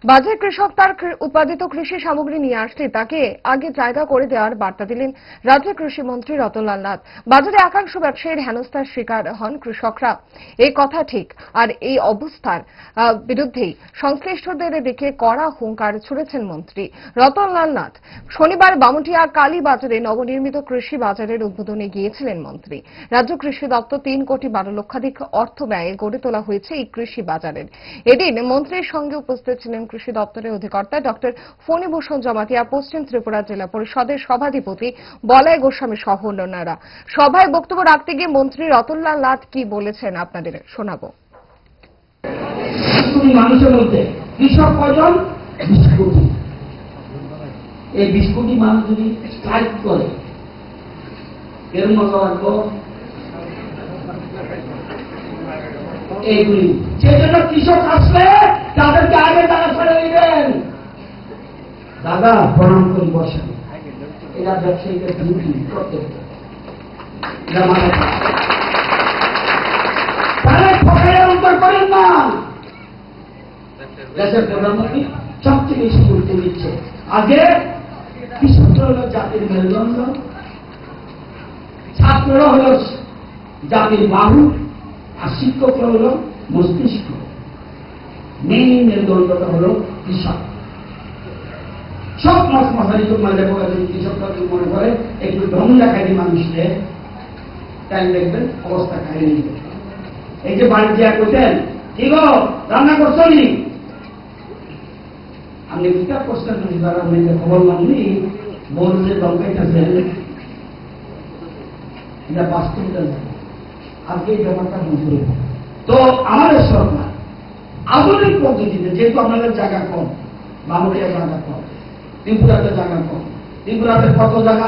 বাজারে কৃষক তার উৎপাদিত কৃষি সামগ্রী নিয়ে আসলে তাকে আগে জায়গা করে দেওয়ার বার্তা দিলেন রাজ্যের কৃষিমন্ত্রী রতনলাল নাথ। বাজারে একাংশ ব্যবসায়ীর হেনস্থার শিকার হন কৃষকরা, এই কথা ঠিক। আর এই অবস্থার বিরুদ্ধেই সংশ্লিষ্টদের দিকে কড়া হুঙ্কার ছুড়েছেন মন্ত্রী রতনলাল নাথ। শনিবার বামুটিয়া কালী বাজারে নবনির্মিত কৃষি বাজারের উদ্বোধনে গিয়েছিলেন মন্ত্রী। রাজ্য কৃষি দপ্তর 3,12,00,000 অর্থ ব্যয়ে গড়ে তোলা হয়েছে এই কৃষি বাজারের। এদিন মন্ত্রীর সঙ্গে উপস্থিত ছিলেন কৃষি দপ্তরের অধিকর্তা ডক্টর ফণীভূষণ জমাতিয়া, পশ্চিম ত্রিপুরা জেলা পরিষদের সভাধিপতি বলাই গোস্বামী সহ অন্যান্যরা। সভায় বক্তব্য রাখতে গিয়ে মন্ত্রী রতনলাল নাথ কি বলেছেন আপনাদের শোনাবো। মানুষের মধ্যে কৃষক কয়জন? 20 কোটি। এই 20 কোটি মানুষ যদি স্ট্রাইক করে এর মতো লাগবো এইগুলি। সেজন্য কৃষক আসলে তাদেরকে আগে তারা ছেড়ে দিবেন। দাদা প্রণাম করি, বসেন। এরা ব্যবসায়ীদের ডিউটি করতে তারা ঠকাইয়ের অন্তর করেন না। দেশের প্রধানমন্ত্রী সবচেয়ে বেশি গুরুত্ব দিচ্ছে। আগে কৃষকরা হল জাতির মেরুদণ্ড, ছাত্ররা হল জাতির বাহু, আর শিক্ষকরা হল মস্তিষ্ক। মেইন মেরুদণ্ডটা হল কৃষক। সব মাস মশারি তো মাঝে পড়ে কৃষকরা মনে করে একটু দম দেখাই মানুষকে, তাই দেখবেন অবস্থা খাইয়ে নিবে। এই যে বাড়িতে করতেন, কি গো রান্না করছো নি? আপনি বিচার করছেন আপনি খবর মাননি বলছে দমকাইতেছেন, এটা বাস্তবতা আজকে এই ব্যাপারটা মনে। তো আমাদের সরকার আধুনিক পদ্ধতিতে, যেহেতু আপনাদের জায়গা কম, বামুটিয়া জায়গা কম, ত্রিপুরাতে জায়গা কম, ত্রিপুরাতে কত জায়গা